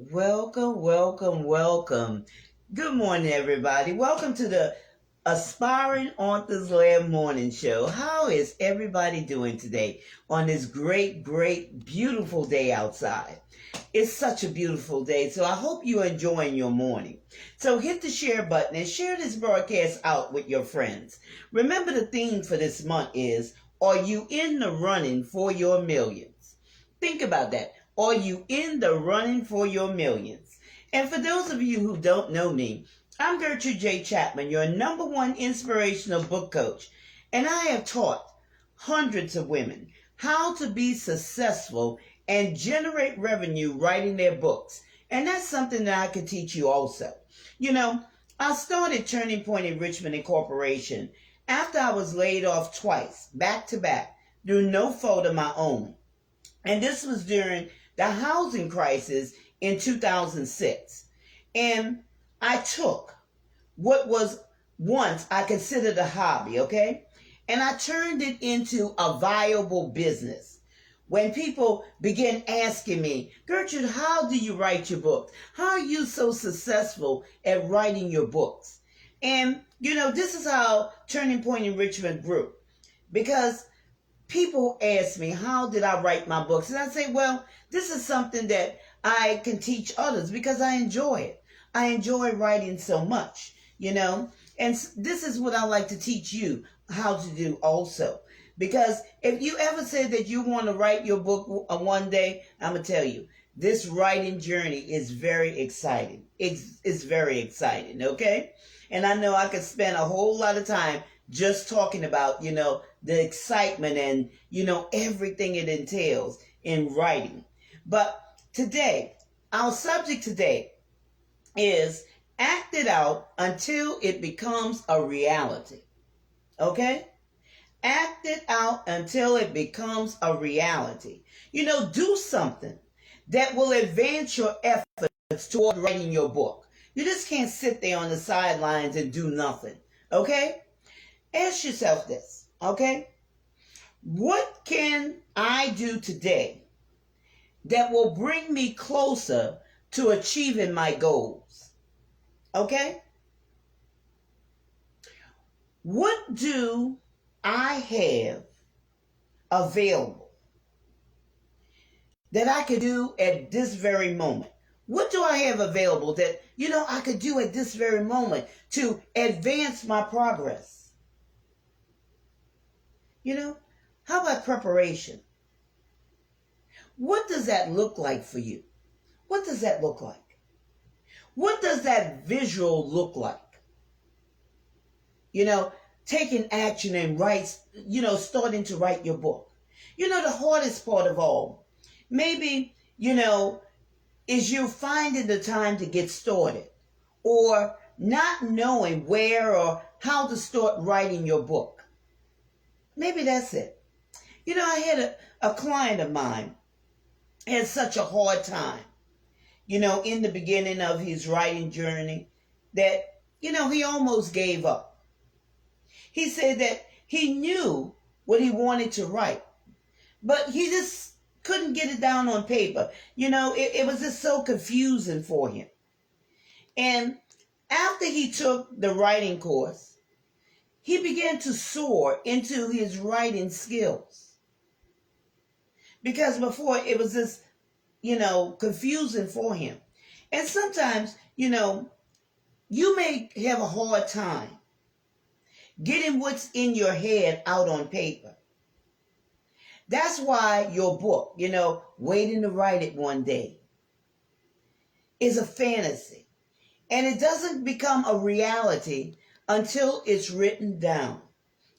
Welcome, welcome, welcome. Good morning, everybody. Welcome to the Aspiring Authors Lab Morning Show. How is everybody doing today on this great, beautiful day outside? It's such a beautiful day, so I hope you're enjoying your morning. So hit the share button and share this broadcast out with your friends. Remember, the theme for this month is, are you in the running for your millions? Think about that. Are you in the running for your millions? And for those of you who don't know me, I'm Gertrude J. Chapman, your number one inspirational book coach, and I have taught hundreds of women how to be successful and generate revenue writing their books. And that's something that I could teach you also. You know, I started Turning Point Enrichment Incorporation after I was laid off twice, back to back, through no fault of my own. And this was during the housing crisis in 2006. And I took what was once I considered a hobby, okay? And I turned it into a viable business. When people began asking me, Gertrude, how do you write your books? How are you so successful at writing your books? And, this is how Turning Point Enrichment grew. Because people ask me, how did I write my books? And I say, well, this is something that I can teach others because I enjoy it. I enjoy writing so much, and this is what I like to teach you how to do also. Because if you ever say that you want to write your book one day, I'm going to tell you, this writing journey is very exciting. It's very exciting, okay? And I know I could spend a whole lot of time just talking about, the excitement and, everything it entails in writing. But today, our subject today is act it out until it becomes a reality. Okay? Act it out until it becomes a reality. Do something that will advance your efforts toward writing your book. You just can't sit there on the sidelines and do nothing. Okay? Ask yourself this, okay? What can I do today that will bring me closer to achieving my goals? Okay? What do I have available that I could do at this very moment? What do I have available that, I could do at this very moment to advance my progress? How about preparation? What does that look like for you? What does that look like? What does that visual look like? Taking action and starting to write your book. The hardest part of all, maybe, is you finding the time to get started or not knowing where or how to start writing your book. Maybe that's it. I had a client of mine had such a hard time, in the beginning of his writing journey that, he almost gave up. He said that he knew what he wanted to write, but he just couldn't get it down on paper. It was just so confusing for him. And after he took the writing course, he began to soar into his writing skills. Because before it was just, confusing for him. And sometimes, you may have a hard time getting what's in your head out on paper. That's why your book, waiting to write it one day, is a fantasy. And it doesn't become a reality until it's written down,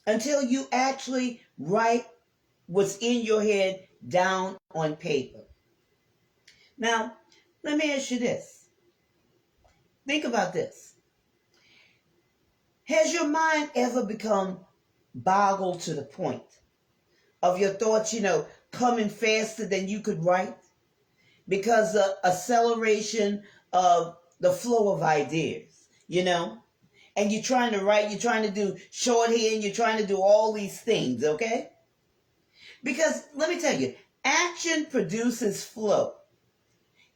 until you actually write what's in your head down on paper. Now, let me ask you this. Think about this. Has your mind ever become boggled to the point of your thoughts, coming faster than you could write? Because the acceleration of the flow of ideas, and you're trying to write, you're trying to do shorthand, you're trying to do all these things, okay? Because let me tell you, action produces flow.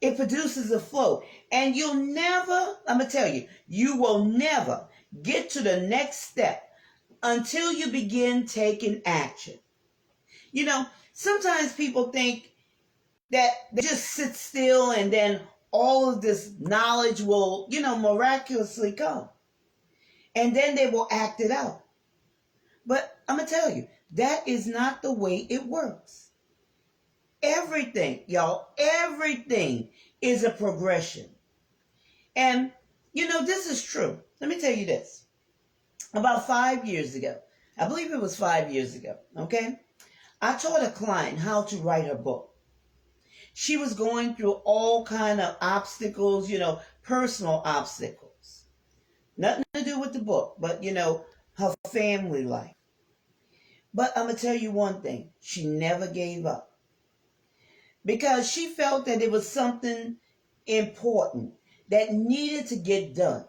It produces a flow. And you'll never, I'm going to tell you, you will never get to the next step until you begin taking action. You know, sometimes people think that they just sit still and then all of this knowledge will, miraculously come. And then they will act it out. But I'm going to tell you, that is not the way it works. Everything, y'all, everything is a progression. And, this is true. Let me tell you this. About 5 years ago, I believe it was 5 years ago, okay? I taught a client how to write her book. She was going through all kind of obstacles, personal obstacles. Nothing to do with the book, but, her family life. But I'm going to tell you one thing. She never gave up. Because she felt that it was something important that needed to get done.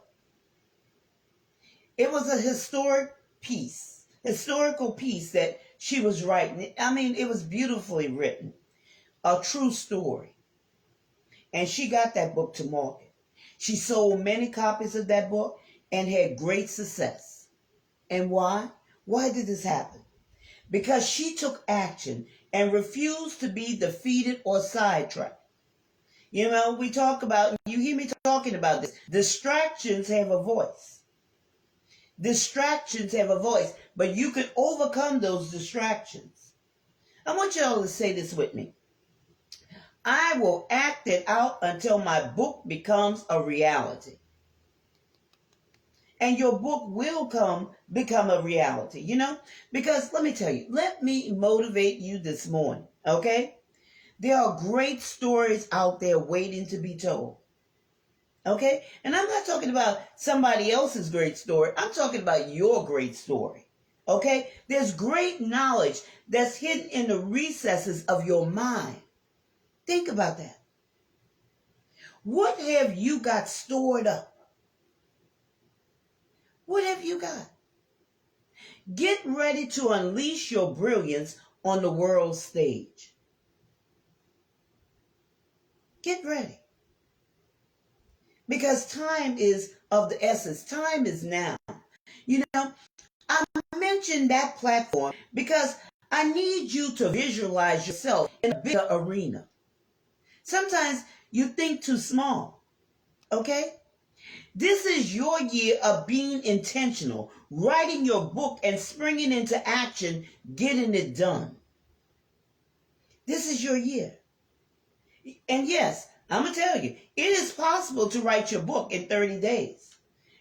It was a historical piece that she was writing. I mean, it was beautifully written, a true story. And she got that book to market. She sold many copies of that book and had great success. And why? Why did this happen? Because she took action and refused to be defeated or sidetracked. We talk about, you hear me talking about this, distractions have a voice. Distractions have a voice, but you can overcome those distractions. I want y'all to say this with me. I will act it out until my book becomes a reality. And your book will become a reality, Because let me tell you, let me motivate you this morning, okay? There are great stories out there waiting to be told. Okay? And I'm not talking about somebody else's great story. I'm talking about your great story. Okay? There's great knowledge that's hidden in the recesses of your mind. Think about that. What have you got stored up? What have you got? Get ready to unleash your brilliance on the world stage. Get ready. Because time is of the essence. Time is now. I mentioned that platform because I need you to visualize yourself in a bigger arena. Sometimes you think too small, okay? This is your year of being intentional, writing your book and springing into action, getting it done. This is your year. And yes, I'm going to tell you, it is possible to write your book in 30 days.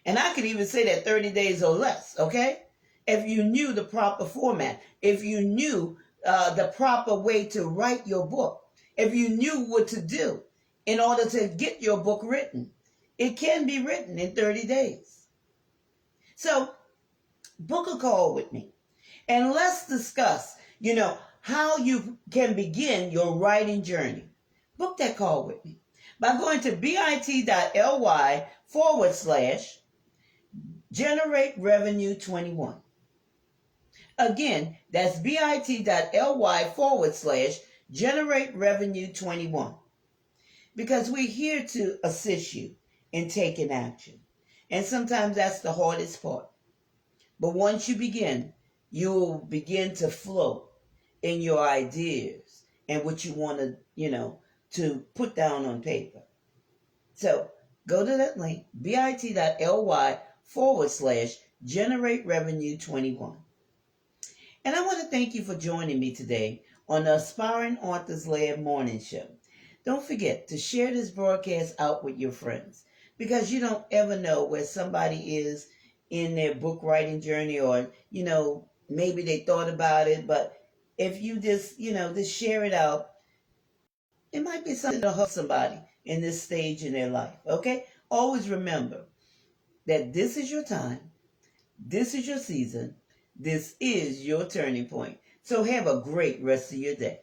And I could even say that 30 days or less, okay? If you knew the proper format, if you knew the proper way to write your book, if you knew what to do in order to get your book written, it can be written in 30 days. So book a call with me and let's discuss, how you can begin your writing journey. Book that call with me by going to bit.ly/generate revenue 21. Again, that's bit.ly/generate revenue 21. Because we're here to assist you in taking action. And sometimes that's the hardest part. But once you begin, you'll begin to flow in your ideas and what you want to, to put down on paper. So go to that link, bit.ly/generate revenue 21. And I want to thank you for joining me today on the Aspiring Authors Lab Morning Show. Don't forget to share this broadcast out with your friends because you don't ever know where somebody is in their book writing journey or, maybe they thought about it, but if you just share it out, it might be something to help somebody in this stage in their life, okay? Always remember that this is your time, this is your season, this is your turning point. So have a great rest of your day.